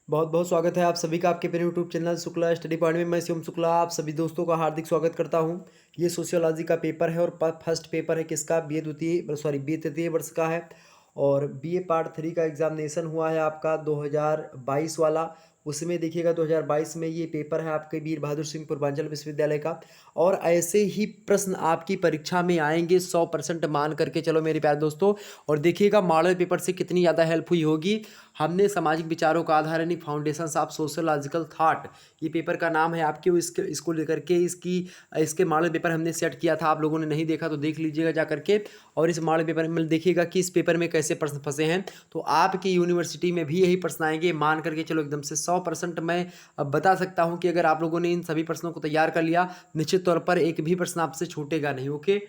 बहुत बहुत स्वागत है आप सभी का आपके अपने YouTube channel Shukla study point में। मैं शिवम शुक्ला आप सभी दोस्तों का हार्दिक स्वागत करता हूं। ये सोशियोलॉजी का पेपर है और फर्स्ट पेपर है किसका, बी ए तृतीय वर्ष का है। और बीए पार्ट 3 का एग्जामिनेशन हुआ है आपका 2022 वाला। उसमें देखिएगा 2022 में ये पेपर है आपके वीर बहादुर सिंह पूर्वांचल विश्वविद्यालय का। और ऐसे ही प्रश्न आपकी परीक्षा में आएंगे 100% मान करके चलो मेरे प्यारे दोस्तों। और देखिएगा मॉडल पेपर से कितनी ज़्यादा हेल्प हुई होगी। हमने सामाजिक विचारों का आधार यानी फाउंडेशंस ऑफ सोशोलॉजिकल थॉट, ये पेपर का नाम है आपके। इसको लेकर के इसके मॉडल पेपर हमने सेट किया था। आप लोगों ने नहीं देखा तो देख लीजिएगा जा करके। और इस मॉडल पेपर में देखिएगा कि इस पेपर में कैसे प्रश्न फंसे हैं। तो आपकी यूनिवर्सिटी में भी यही प्रश्न आएंगे मान करके चलो एकदम से 100% मैं अब बता सकता हूँ कि अगर आप लोगों ने इन सभी प्रश्नों को तैयार कर लिया, निश्चित तौर पर एक भी प्रश्न आपसे छूटेगा नहीं। ओके,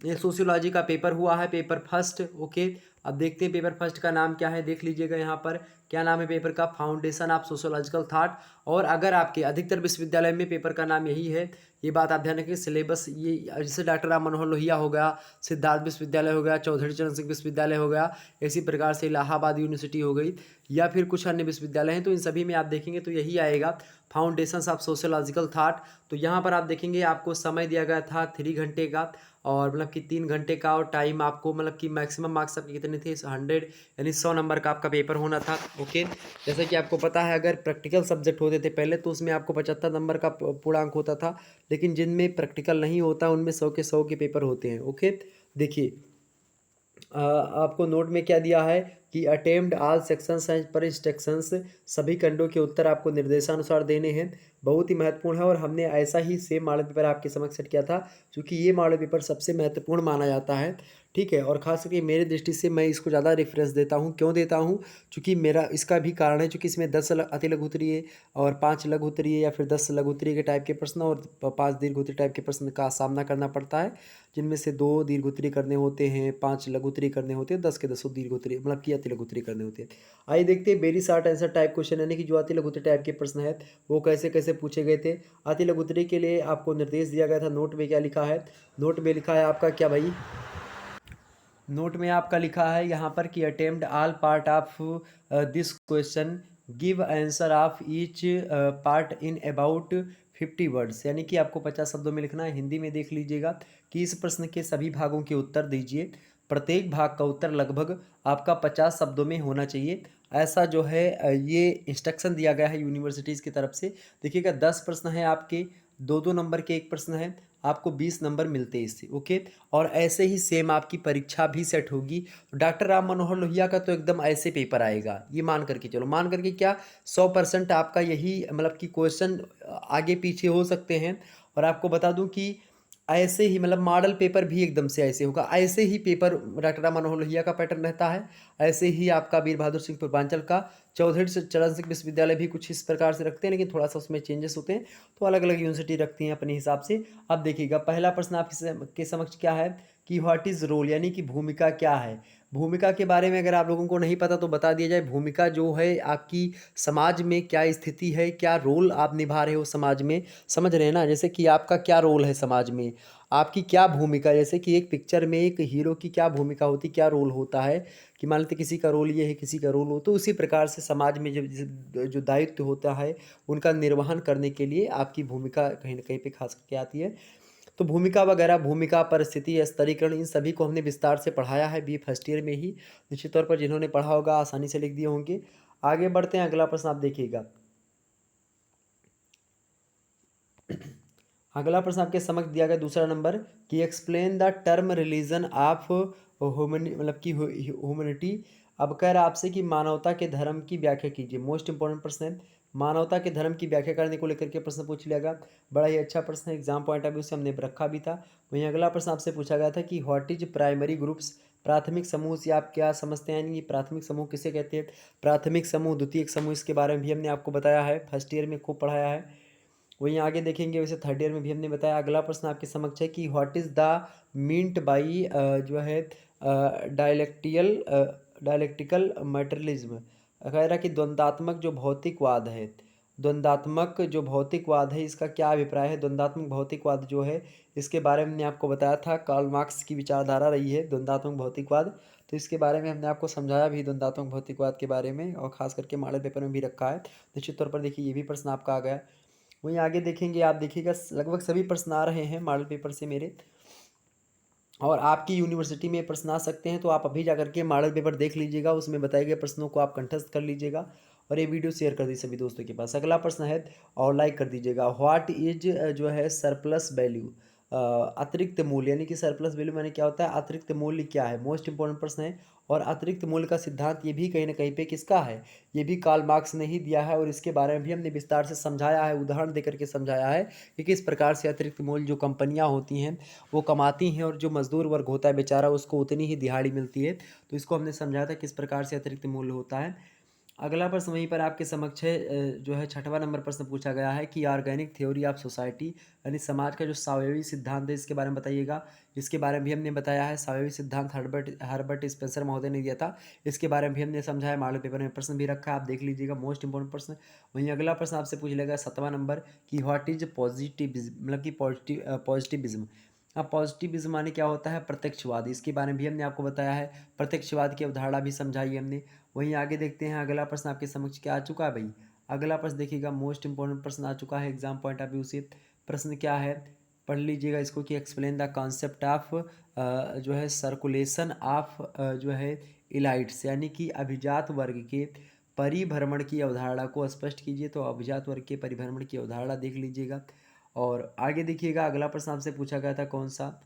ये सोशियोलॉजी का पेपर हुआ है, पेपर फर्स्ट। ओके, अब देखते हैं पेपर फर्स्ट का नाम क्या है। देख लीजिएगा यहाँ पर क्या नाम है पेपर का, फाउंडेशन ऑफ सोशियोलॉजिकल थॉट। और अगर आपके अधिकतर विश्वविद्यालय में पेपर का नाम यही है, ये बात आप ध्यान रखें। सिलेबस ये जैसे डॉक्टर राम मनोहर लोहिया हो गया, सिद्धार्थ विश्वविद्यालय हो गया, चौधरी चरण सिंह विश्वविद्यालय हो गया, इसी प्रकार से इलाहाबाद यूनिवर्सिटी हो गई या फिर कुछ अन्य विश्वविद्यालय हैं, तो इन सभी में आप देखेंगे तो यही आएगा, फाउंडेशंस ऑफ सोशियोलॉजिकल थॉट। तो यहाँ पर आप देखेंगे आपको समय दिया गया था 3 घंटे का, और मतलब कि 3 घंटे का। और टाइम आपको मतलब कि मैक्सिमम मार्क्स आपके कितने थे, 100 यानी 100 नंबर का आपका पेपर होना था। ओके, जैसे कि आपको पता है अगर प्रैक्टिकल सब्जेक्ट होते थे पहले तो उसमें आपको 75 नंबर का पूर्णांक होता था, लेकिन जिनमें प्रैक्टिकल नहीं होता उनमें 100 के 100 के पेपर होते हैं। ओके, देखिए आपको नोट में क्या दिया है कि अटेम्प्ट ऑल सेक्शंस एंड पर इंस्ट्रक्शंस, सभी खंडों के उत्तर आपको निर्देशानुसार देने हैं। बहुत ही महत्वपूर्ण है और हमने ऐसा ही सेम मॉडल पेपर आपके समक्ष सेट किया था, क्योंकि ये मॉडल पेपर सबसे महत्वपूर्ण माना जाता है। ठीक है, और खास करके मेरे दृष्टि से मैं इसको ज़्यादा रेफरेंस देता हूँ। क्यों देता हूँ? क्योंकि मेरा इसका भी कारण है, क्योंकि इसमें 10 अति लघु उत्तरीय और 5 लघु उत्तरीय या फिर 10 लघु उत्तरीय के टाइप के प्रश्न और 5 दीर्घ उत्तरीय टाइप के प्रश्न का सामना करना पड़ता है, जिनमें से 2 दीर्घ उत्तरीय करने होते हैं, 5 लघु उत्तरीय करने होते हैं, 10 के 10 दीर्घ उत्तरीय मतलब कि अति लघु उत्तरीय करने होते हैं। आइए देखते हैं very short answer type question, यानी कि जो अति लघु उत्तरीय टाइप के प्रश्न है वो कैसे कैसे पूछे गए थे। अति लघु उत्तरीय के लिए आपको निर्देश दिया गया था। नोट में क्या लिखा है? नोट में लिखा है आपका क्या भाई? नोट में आपका लिखा है यहाँ पर कि attempt all part of this question, give answer of each part in about 50 words, यानी कि आपको 50 शब्दों में लिखना है। हिंदी में देख लीजिएगा कि इस प्रश्न के सभी भागों के उत्तर दीजिए। प्रत्येक भाग का उत्तर लगभग आपका 50 शब्दों में होना चाहिए। ऐसा जो है ये इंस्ट्रक्शन दिया गया है यूनिवर्सिटीज़ की तरफ से। देखिएगा 10 प्रश्न हैं आपके, 2-2 नंबर के एक प्रश्न है, आपको 20 नंबर मिलते हैं इससे। ओके, और ऐसे ही सेम आपकी परीक्षा भी सेट होगी। डॉक्टर राम मनोहर लोहिया का तो एकदम ऐसे पेपर आएगा, ये मान करके चलो। मान करके क्या, 100% आपका यही मतलब कि क्वेश्चन आगे पीछे हो सकते हैं। और आपको बता दूं कि ऐसे ही मतलब मॉडल पेपर भी एकदम से ऐसे होगा। ऐसे ही पेपर डॉक्टर राम मनोहर लोहिया का पैटर्न रहता है, ऐसे ही आपका वीर बहादुर सिंह पूर्वांचल का, चौधरी चरण सिंह विश्वविद्यालय भी कुछ इस प्रकार से रखते हैं, लेकिन थोड़ा सा उसमें चेंजेस होते हैं। तो अलग अलग यूनिवर्सिटी रखती हैं अपने हिसाब से। अब देखिएगा पहला प्रश्न आपके समक्ष क्या है कि व्हाट इज़ रोल, यानी कि भूमिका क्या है। भूमिका के बारे में अगर आप लोगों को नहीं पता तो बता दिया जाए। भूमिका जो है आपकी समाज में क्या स्थिति है, क्या रोल आप निभा रहे हो समाज में, समझ रहे हैं ना। जैसे कि आपका क्या रोल है समाज में, आपकी क्या भूमिका, जैसे कि एक पिक्चर में एक हीरो की क्या भूमिका होती, क्या रोल होता है, कि मान लेते किसी का रोल ये है, किसी का रोल हो, तो उसी प्रकार से समाज में जो जो दायित्व होता है उनका निर्वहन करने के लिए आपकी भूमिका कहीं ना कहीं पे खास करके आती है। तो भूमिका वगैरह, भूमिका, परिस्थिति, स्तरीकरण, इन सभी को हमने विस्तार से पढ़ाया है बी फर्स्ट ईयर में ही। निश्चित तौर पर जिन्होंने पढ़ा होगा आसानी से लिख दिए होंगे। आगे बढ़ते हैं, अगला प्रश्न आप देखिएगा। अगला प्रश्न आपके समक्ष दिया गया दूसरा नंबर कि explain the term religion of मतलब कि ह्यूमनिटी। अब कह रहा है आपसे कि मानवता के धर्म की व्याख्या कीजिए। मोस्ट इंपॉर्टेंट प्रश्न है, मानवता के धर्म की व्याख्या करने को लेकर के प्रश्न पूछ लिया गया। बड़ा ही अच्छा प्रश्न है, एग्जाम पॉइंट ऑफ व्यू से हमने रखा भी था। वहीं अगला प्रश्न आपसे पूछा गया था कि व्हाट इज प्राइमरी ग्रुप्स, प्राथमिक समूह से आप क्या समझते हैं, यानी कि प्राथमिक समूह किसे कहते हैं, प्राथमिक समूह, द्वितीयक समूह, इसके बारे में भी हमने आपको बताया है, फर्स्ट ईयर में खूब पढ़ाया है। वहीं आगे देखेंगे, वैसे थर्ड ईयर में भी हमने बताया। अगला प्रश्न आपके समक्ष है कि what is the meant by जो है डायलेक्टिकल मटेरियलिज्म। कह रहा कि द्वंद्वात्मक जो भौतिकवाद है, द्वंद्वात्मक जो भौतिकवाद है इसका क्या अभिप्राय है। द्वंद्वात्मक भौतिकवाद जो है इसके बारे में हमने आपको बताया था, कार्ल मार्क्स की विचारधारा रही है द्वंद्वात्मक भौतिकवाद। तो इसके बारे में हमने आपको समझाया भी द्वंद्वात्मक भौतिकवाद के बारे में, और खास करके मॉडल पेपर में भी रखा है। निश्चित तौर पर देखिए ये भी प्रश्न आपका आ गया। वहीं आगे देखेंगे, आप देखिएगा लगभग सभी प्रश्न आ रहे हैं मॉडल पेपर से मेरे, और आपकी यूनिवर्सिटी में प्रश्न आ सकते हैं। तो आप अभी जा करके मॉडल पेपर देख लीजिएगा, उसमें बताए गए प्रश्नों को आप कंठस्थ कर लीजिएगा, और ये वीडियो शेयर कर दीजिए सभी दोस्तों के पास। अगला प्रश्न है, और लाइक कर दीजिएगा, व्हाट इज जो है सरप्लस वैल्यू, अतिरिक्त मूल्य, यानी कि सरप्लस वैल्यू माने क्या होता है, अतिरिक्त मूल्य क्या है। मोस्ट इंपॉर्टेंट प्रश्न है। और अतिरिक्त मूल्य का सिद्धांत ये भी कहीं ना कहीं पे किसका है, ये भी कार्ल मार्क्स ने ही दिया है, और इसके बारे में भी हमने विस्तार से समझाया है, उदाहरण देकर के समझाया है कि किस प्रकार से अतिरिक्त मूल्य जो कंपनियां होती हैं वो कमाती हैं, और जो मजदूर वर्ग होता है बेचारा उसको उतनी ही दिहाड़ी मिलती है। तो इसको हमने समझाया था किस प्रकार से अतिरिक्त मूल्य होता है। अगला प्रश्न वहीं पर आपके समक्ष है, जो है 6वां नंबर प्रश्न पूछा गया है कि ऑर्गेनिक थ्योरी ऑफ सोसाइटी, यानी समाज का जो सावयवी सिद्धांत है इसके बारे में बताइएगा। इसके बारे में भी हमने बताया है, सावयवी सिद्धांत हर्बर्ट हर्बर्ट स्पेंसर महोदय ने दिया था। इसके बारे में भी हमने समझाया, मॉडल पेपर में प्रश्न भी रखा है, आप देख लीजिएगा, मोस्ट इंपॉर्टेंट प्रश्न। वहीं अगला प्रश्न आपसे पूछ लेगा 7वां नंबर कि व्हाट इज पॉजिटिविज्म, मतलब कि पॉजिटिविज्म। अब पॉजिटिविज्म माने क्या होता है, प्रत्यक्षवाद। इसके बारे में भी हमने आपको बताया है, प्रत्यक्षवाद की अवधारणा भी समझाई हमने। वहीं आगे देखते हैं, अगला प्रश्न आपके समक्ष क्या आ चुका है भाई। अगला प्रश्न देखिएगा, मोस्ट इंपॉर्टेंट प्रश्न आ चुका है एग्जाम पॉइंट ऑफ व्यू से। प्रश्न क्या है, पढ़ लीजिएगा इसको, कि एक्सप्लेन द कॉन्सेप्ट ऑफ जो है सर्कुलेशन ऑफ जो है इलाइट्स, यानी कि अभिजात वर्ग के परिभ्रमण की अवधारणा को स्पष्ट कीजिए। तो अभिजात वर्ग के परिभ्रमण की अवधारणा देख लीजिएगा। और आगे देखिएगा, अगला प्रश्न आपसे पूछा गया था कौन सा,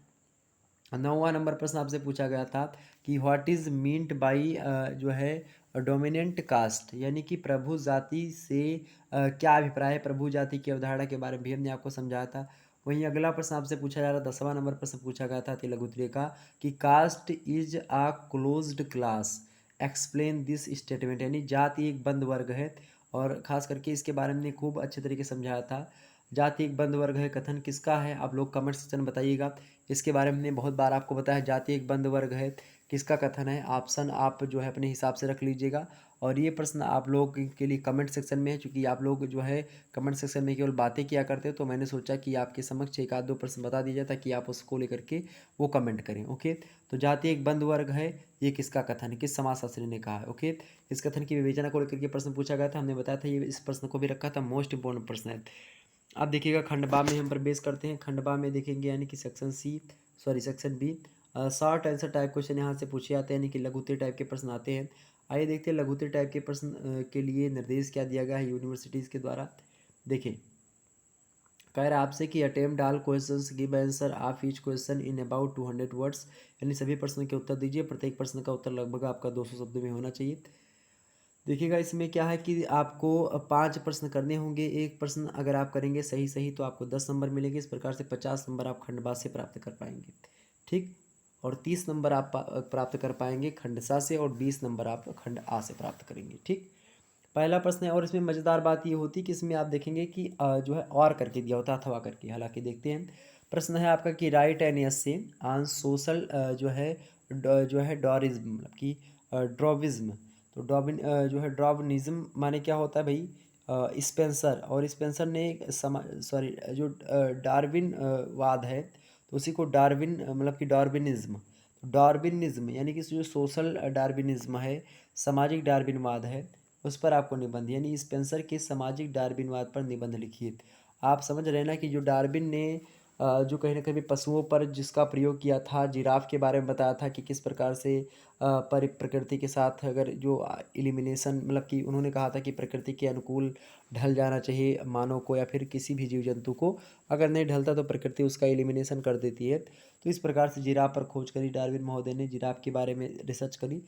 9वां नंबर प्रश्न आपसे पूछा गया था कि व्हाट इज मीन्ड बाई जो है डोमिनेंट कास्ट, यानी कि प्रभु जाति से क्या अभिप्राय है। प्रभु जाति की अवधारणा के बारे में भी हमने आपको समझाया था। वहीं अगला प्रश्न आपसे पूछा जा रहा, 10वां नंबर प्रश्न पूछा गया था तिलगुत्रे का, कि caste is a closed class, explain this statement, यानी जाति एक बंद वर्ग है। और खास करके इसके बारे में खूब अच्छे तरीके से समझाया था। जाति एक बंद वर्ग है, कथन किसका है, आप लोग कमेंट सेक्शन में बताइएगा। इसके बारे में हमने बहुत बार आपको बताया, जाति एक बंद वर्ग है, किसका कथन है। ऑप्शन आप जो है अपने हिसाब से रख लीजिएगा। और ये प्रश्न आप लोग के लिए कमेंट सेक्शन में है, चूँकि आप लोग जो है कमेंट सेक्शन में केवल बातें किया करते हो, तो मैंने सोचा कि आपके समक्ष एक आध दो प्रश्न बता दिया जाए ताकि आप उसको लेकर के वो कमेंट करें। ओके, तो जाति एक बंद वर्ग है, ये किसका कथन है, किस समाजशास्त्री ने कहा है। ओके, इस कथन की विवेचना को लेकर के प्रश्न पूछा गया था, हमने बताया था, ये इस प्रश्न को भी रखा था, मोस्ट इंपॉर्टेंट प्रश्न है। आप देखिएगा खंड बा में हम प्रवेश करते हैं, खंड बा में देखेंगे यानी कि section C, sorry section B. Short answer type question यहाँ से पूछे जाते हैं, यानी कि लघु उत्तरीय टाइप के प्रश्न आते हैं। आइए देखते हैं लघु उत्तरीय टाइप के प्रश्न के लिए निर्देश क्या दिया गया है यूनिवर्सिटीज़ के द्वारा। देखें, कह रहा है आपसे कि attempt all questions, give answer of each question in about 200 words, यानी सभी प्रश्नों के उत्तर दीजिए, प्रत्येक प्रश्न का उत्तर लगभग आपका 200 शब्दों में होना चाहिए। देखिएगा इसमें क्या है कि आपको 5 प्रश्न करने होंगे। एक प्रश्न अगर आप करेंगे सही सही तो आपको 10 नंबर मिलेंगे। इस प्रकार से 50 नंबर आप खंड बा से प्राप्त कर पाएंगे, ठीक। और 30 नंबर आप प्राप्त कर पाएंगे खंड सा से, और 20 नंबर आप खंड आ से प्राप्त करेंगे, ठीक। पहला प्रश्न है, और इसमें मज़ेदार बात ये होती है कि इसमें आप देखेंगे कि जो है और करके दिया होता है, अथवा करके। हालांकि देखते हैं, प्रश्न है आपका कि राइट एन एस से ऑन सोशल जो है जो है डॉरिज्म, मतलब कि ड्रॉविज्म। तो डॉबिन जो है ड्रॉबनिज्म माने क्या होता है भाई, स्पेंसर, और स्पेंसर ने एक सॉरी जो डार्विन वाद है, तो उसी को डार्विन मतलब कि डार्विनिज्म। तो डार्विनिज्म यानी कि जो सोशल डार्विनिज्म है, सामाजिक डार्विनवाद है, उस पर आपको निबंध, यानी स्पेंसर के सामाजिक डार्विनवाद पर निबंध लिखिए। आप समझ रहे हैं ना कि जो डार्विन ने जो कहीं ना कहीं पशुओं पर जिसका प्रयोग किया था, जिराफ के बारे में बताया था कि किस प्रकार से प्रकृति के साथ अगर जो एलिमिनेशन, मतलब कि उन्होंने कहा था कि प्रकृति के अनुकूल ढल जाना चाहिए मानव को या फिर किसी भी जीव जंतु को, अगर नहीं ढलता तो प्रकृति उसका एलिमिनेशन कर देती है। तो इस प्रकार से जिराफ पर खोज करी डार्विन महोदय ने, जिराफ के बारे में रिसर्च करी।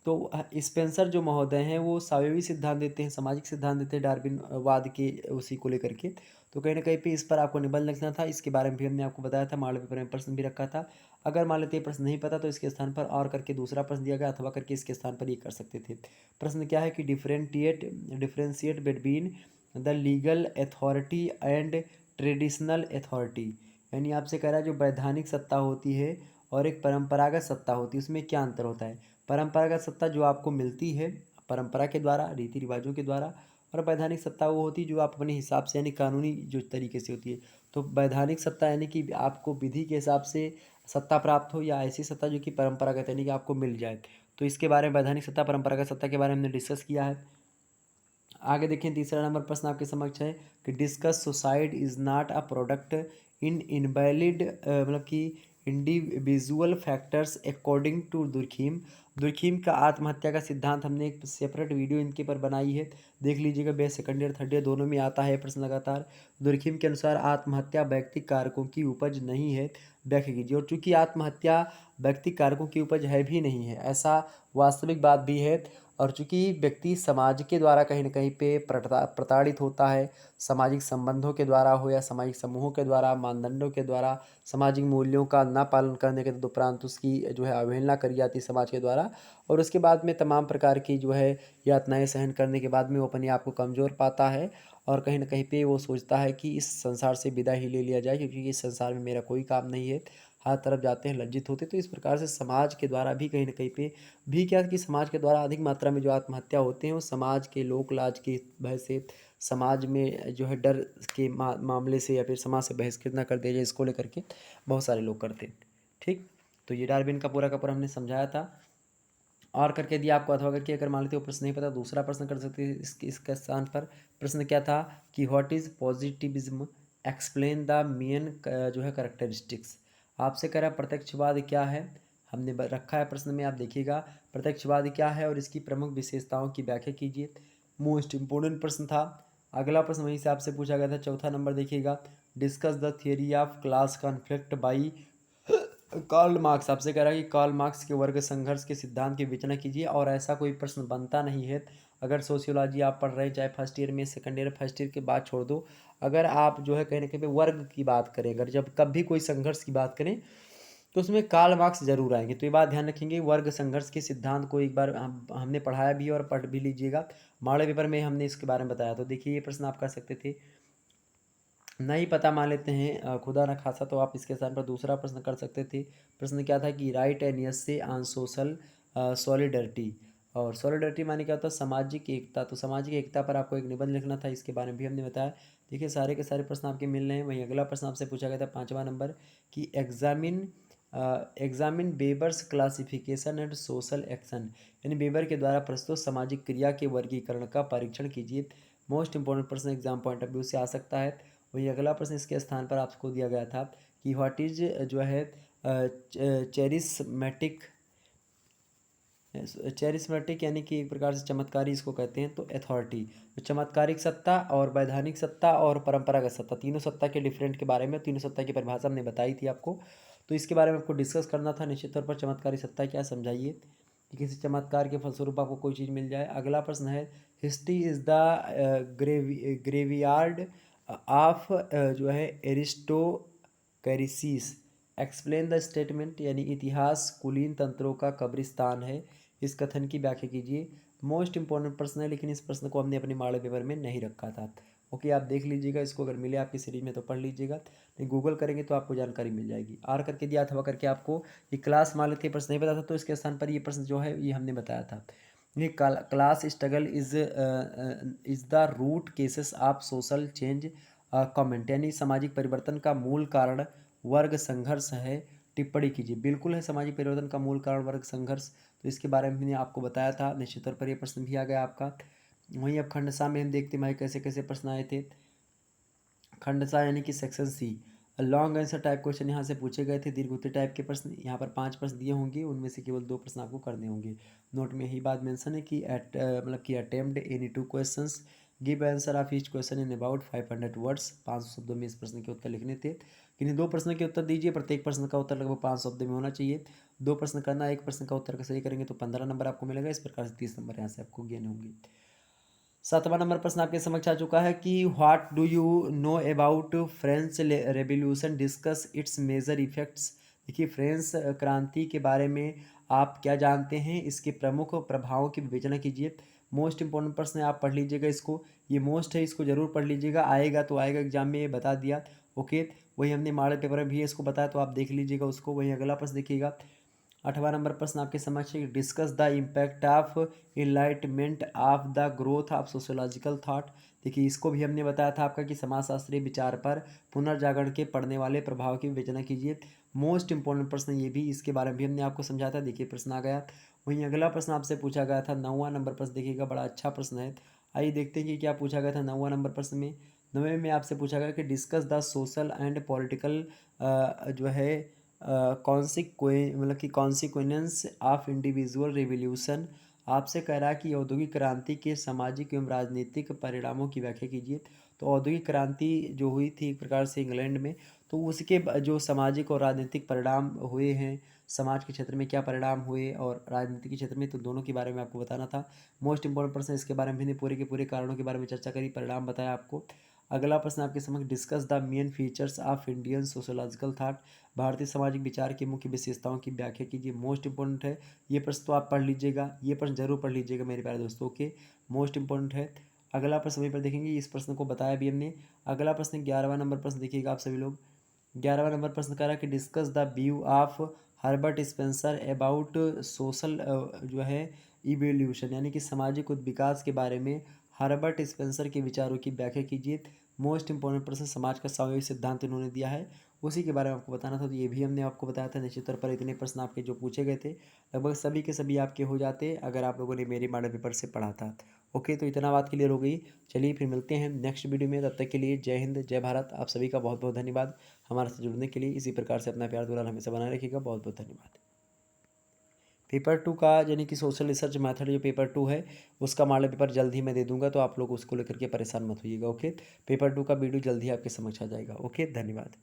तो स्पेंसर जो महोदय हैं वो सावयवी सिद्धांत देते हैं, सामाजिक सिद्धांत देते हैं डार्विन वाद के, उसी को लेकर के। तो कहीं ना कहीं पे इस पर आपको निबंध लिखना था। इसके बारे में भी हमने आपको बताया था, मॉडल पेपर में प्रश्न भी रखा था। अगर मान लेते प्रश्न नहीं पता तो इसके स्थान पर और करके दूसरा प्रश्न दिया गया, अथवा करके इसके स्थान पर ये कर सकते थे। प्रश्न क्या है कि differentiate between the legal authority and traditional authority, यानी आपसे कह रहा है जो वैधानिक सत्ता होती है और एक परंपरागत सत्ता होती है, उसमें क्या अंतर होता है। परंपरागत सत्ता जो आपको मिलती है परंपरा के द्वारा, रीति रिवाजों के द्वारा, और वैधानिक सत्ता वो होती है जो आप अपने हिसाब से यानी कानूनी जो तरीके से होती है। तो वैधानिक सत्ता यानी कि आपको विधि के हिसाब से सत्ता प्राप्त हो, या ऐसी सत्ता जो कि परंपरागत यानी कि आपको मिल जाए। तो इसके बारे में वैधानिक सत्ता परंपरागत सत्ता के बारे में हमने डिस्कस किया है। आगे देखें, तीसरा नंबर प्रश्न आपके समक्ष है कि discuss suicide is not a product in invalid मतलब कि individual factors according to Durkheim. Durkheim का आत्महत्या का सिद्धांत हमने एक सेपरेट वीडियो इनके पर बनाई है, देख लीजिएगा। Base second year third year दोनों में आता है प्रश्न लगातार। दुर्खीम के अनुसार आत्महत्या व्यक्तिक कारकों की उपज नहीं है, व्याख्या कीजिए। और चूंकि आत्महत्या व्यक्तिक कारकों की उपज है भी नहीं है, ऐसा वास्तविक बात भी है। और चूंकि व्यक्ति समाज के द्वारा कहीं ना कहीं पे प्रताड़ित होता है, सामाजिक संबंधों के द्वारा हो या सामाजिक समूहों के द्वारा, मानदंडों के द्वारा, सामाजिक मूल्यों का न पालन करने के उपरांत उसकी जो है अवहेलना करी जाती है समाज के द्वारा, और उसके बाद में तमाम प्रकार की जो है यातनाएं सहन करने के बाद में वो अपने आप को कमज़ोर पाता है, और कहीं ना कहीं पे वो सोचता है कि इस संसार से विदा ही ले लिया जाए, क्योंकि इस संसार में मेरा कोई काम नहीं है। हर तरफ जाते हैं लज्जित होते। तो इस प्रकार से समाज के द्वारा भी कहीं ना कहीं पे भी क्या कि समाज के द्वारा अधिक मात्रा में जो आत्महत्या होते हैं वो समाज के लोक लाज की भय से, समाज में जो है डर के मामले से, या फिर समाज से बहिष्कृत ना कर दिया जाए इसको लेकर के बहुत सारे लोग करते हैं। ठीक, तो ये डार्विन का पूरा हमने समझाया था। और करके दिया आपको, अथवा करके अगर मान लेते हो प्रश्न नहीं पता दूसरा प्रश्न कर सकते हैं इसके स्थान पर। प्रश्न क्या था कि what is positivism, explain the main जो है करेक्टरिस्टिक्स। आपसे कह रहा है प्रत्यक्षवाद क्या है, हमने रखा है प्रश्न में, आप देखिएगा प्रत्यक्षवाद क्या है और इसकी प्रमुख विशेषताओं की व्याख्या कीजिए। मोस्ट इंपोर्टेंट प्रश्न था। अगला प्रश्न वहीं से आपसे पूछा गया था, चौथा नंबर देखिएगा, discuss the theory of class conflict by Karl Marx. आपसे कह रहा है कि कार्ल मार्क्स के वर्ग संघर्ष के सिद्धांत की विवेचना कीजिए। और ऐसा कोई प्रश्न बनता नहीं है अगर सोशियोलॉजी आप पढ़ रहे हैं, चाहे फर्स्ट ईयर में, सेकंड ईयर, फर्स्ट ईयर के बाद छोड़ दो, अगर आप जो है कहीं ना कहीं पे वर्ग की बात करें, अगर जब कभी कोई संघर्ष की बात करें तो उसमें कार्ल मार्क्स जरूर आएंगे। तो ये बात ध्यान रखेंगे, वर्ग संघर्ष के सिद्धांत को एक बार हमने पढ़ाया भी और पढ़ भी लीजिएगा, मॉडल पेपर में हमने इसके बारे में बताया। तो देखिए ये प्रश्न आप कर सकते थे। नहीं पता मान लेते हैं खुदा न खासा, तो आप इसके स्थान पर दूसरा प्रश्न कर सकते थे। प्रश्न क्या था कि right an essay on social solidarity. और सॉलिडरिटी माने क्या होता है, सामाजिक एकता। तो सामाजिक एकता पर आपको एक निबंध लिखना था, इसके बारे में भी हमने बताया। देखिए सारे के सारे प्रश्न आपके मिल रहे हैं। वहीं अगला प्रश्न आपसे पूछा गया था 5वां नंबर कि examine Weber's classification and social action, यानी बेबर के द्वारा प्रस्तुत सामाजिक क्रिया के वर्गीकरण का परीक्षण कीजिए। मोस्ट इंपॉर्टेंट प्रश्न एग्जाम पॉइंट ऑफ व्यू से आ सकता है। वही अगला प्रश्न इसके स्थान पर आपको दिया गया था कि व्हाट इज जो है चेरिस्मेटिक। चेरिस्मेटिक यानी कि एक प्रकार से चमत्कारी इसको कहते हैं। तो अथॉरिटी, तो चमत्कारिक सत्ता और वैधानिक सत्ता और परंपरागत सत्ता, तीनों सत्ता के डिफरेंट के बारे में, तीनों सत्ता की परिभाषा हमने बताई थी आपको। तो इसके बारे में आपको डिस्कस करना था निश्चित तौर पर। चमत्कारी सत्ता क्या, समझाइए कि किसी चमत्कार के फलस्वरूप आपको कोई चीज़ मिल जाए। अगला प्रश्न है history is the graveyard of जो है एरिस्टोकैरिसीस, एक्सप्लेन द स्टेटमेंट, यानी इतिहास कुलीन तंत्रों का कब्रिस्तान है, इस कथन की व्याख्या कीजिए। मोस्ट इंपॉर्टेंट प्रश्न है, लेकिन इस प्रश्न को हमने अपने मॉडल पेपर में नहीं रखा था। ओके, आप देख लीजिएगा इसको, अगर मिले आपकी सीरीज में तो पढ़ लीजिएगा, नहीं गूगल करेंगे तो आपको जानकारी मिल जाएगी। आर करके दिया था करके आपको ये क्लास मान लेते प्रश्न नहीं पता था, तो इसके स्थान पर ये प्रश्न जो है ये हमने बताया था। ये class struggle is the root causes of social change comment, यानी सामाजिक परिवर्तन का मूल कारण वर्ग संघर्ष है, टिप्पणी कीजिए। बिल्कुल है, सामाजिक परिवर्तन का मूल कारण वर्ग संघर्ष, तो इसके बारे में मैंने आपको बताया था। निश्चित तौर पर यह प्रश्न भी आ गया आपका। वहीं अब खंडसा में हम देखते हैं कैसे कैसे प्रश्न आए थे। खंडसा यानी कि section C, long answer type question यहाँ से पूछे गए थे। दीर्घ उत्तर टाइप के प्रश्न यहाँ पर 5 प्रश्न दिए होंगे, उनमें से केवल 2 प्रश्न आपको करने होंगे। नोट में यही बात मेंशन है कि मतलब कि attempt any 2 questions, give answer of each question in about 500 words. 500 शब्दों में इस प्रश्न के उत्तर लिखने थे। किन्हीं 2 प्रश्न के उत्तर दीजिए, प्रत्येक प्रश्न का उत्तर लगभग 5 शब्द में होना चाहिए। 2 प्रश्न करना, 1 प्रश्न का उत्तर सही करेंगे तो 15 नंबर आपको मिलेगा। इस प्रकार से 30 नंबर यहाँ से आपको गेन होंगे। 7वां नंबर प्रश्न आपके समक्ष आ चुका है कि what do you know about French revolution, discuss its major effects. देखिए फ्रेंच क्रांति के बारे में आप क्या जानते हैं, इसके प्रमुख प्रभावों की विवेचना कीजिए। मोस्ट इंपॉर्टेंट प्रश्न है, आप पढ़ लीजिएगा इसको, ये मोस्ट है, इसको जरूर पढ़ लीजिएगा, आएगा तो आएगा एग्जाम में, ये बता दिया। ओके, वही हमने मॉडल पेपर में भी इसको बताया, तो आप देख लीजिएगा उसको। वही अगला प्रश्न देखिएगा, 8वां नंबर प्रश्न आपके समक्ष है, discuss the impact of enlightenment of the growth of sociological thought. देखिए इसको भी हमने बताया था आपका कि समाजशास्त्रीय विचार पर पुनर्जागरण के पड़ने वाले प्रभाव की विवेचना कीजिए। मोस्ट इंपॉर्टेंट प्रश्न ये भी, इसके बारे में भी हमने आपको समझाया था। देखिए प्रश्न आ गया। वहीं अगला प्रश्न आपसे पूछा गया था 9वां नंबर प्रश्न, देखिएगा बड़ा अच्छा प्रश्न है। आइए देखते हैं कि क्या पूछा गया था 9वां नंबर प्रश्न में। 9वें में आपसे पूछा गया कि discuss the social and political जो है मतलब कि कॉन्सिक्वेंस ऑफ इंडिविजुअल रिवोल्यूशन। आपसे कह रहा है कि औद्योगिक क्रांति के सामाजिक एवं राजनीतिक परिणामों की व्याख्या कीजिए। तो औद्योगिक क्रांति जो हुई थी एक प्रकार से इंग्लैंड में, तो उसके जो सामाजिक और राजनीतिक परिणाम हुए हैं, समाज के क्षेत्र में क्या परिणाम हुए और राजनीति के क्षेत्र में, तो दोनों के बारे में आपको बताना था। मोस्ट इंपॉर्टेंट प्रश्न इसके बारे में भी पूरे के पूरे कारणों के बारे में चर्चा करी, परिणाम बताया आपको। अगला प्रश्न आपके समक्ष, discuss the main features of Indian sociological thought. भारतीय सामाजिक विचार की मुख्य विशेषताओं की व्याख्या कीजिए। मोस्ट इंपॉर्टेंट है ये प्रश्न, तो आप पढ़ लीजिएगा, ये प्रश्न जरूर पढ़ लीजिएगा मेरे प्यारे दोस्तों के, मोस्ट इंपॉर्टेंट है। अगला प्रश्न वहीं पर देखेंगे, इस प्रश्न को बताया भी हमने। अगला प्रश्न 11वां नंबर प्रश्न देखिएगा आप सभी लोग। 11वां नंबर प्रश्न कह रहा है कि discuss the view of Herbert Spencer about social जो है इवोल्यूशन, यानी कि सामाजिक विकास के बारे में हर्बर्ट स्पेंसर के विचारों की व्याख्या कीजिए। मोस्ट इंपॉर्टेंट प्रश्न, समाज का सामूहिक सिद्धांत इन्होंने दिया है, उसी के बारे में आपको बताना था। तो ये भी हमने आपको बताया था। निश्चित तौर पर इतने प्रश्न आपके जो पूछे गए थे लगभग सभी के सभी आपके हो जाते अगर आप लोगों ने मेरे मॉडल पेपर से पढ़ा था। ओके, तो इतना बात क्लियर हो गई। चलिए फिर मिलते हैं नेक्स्ट वीडियो में, तब तक के लिए जय हिंद जय भारत। आप सभी का बहुत बहुत धन्यवाद हमारे साथ जुड़ने के लिए। इसी प्रकार से अपना प्यार दुलार हमेशा बनाए रखिएगा। बहुत बहुत धन्यवाद। पेपर 2 का यानी कि सोशल रिसर्च मेथड जो पेपर 2 है उसका मॉडल पेपर जल्द ही मैं दे दूंगा, तो आप लोग उसको लेकर के परेशान मत होइएगा। ओके, पेपर 2 का वीडियो जल्द ही आपके समक्ष आ जाएगा। ओके, धन्यवाद।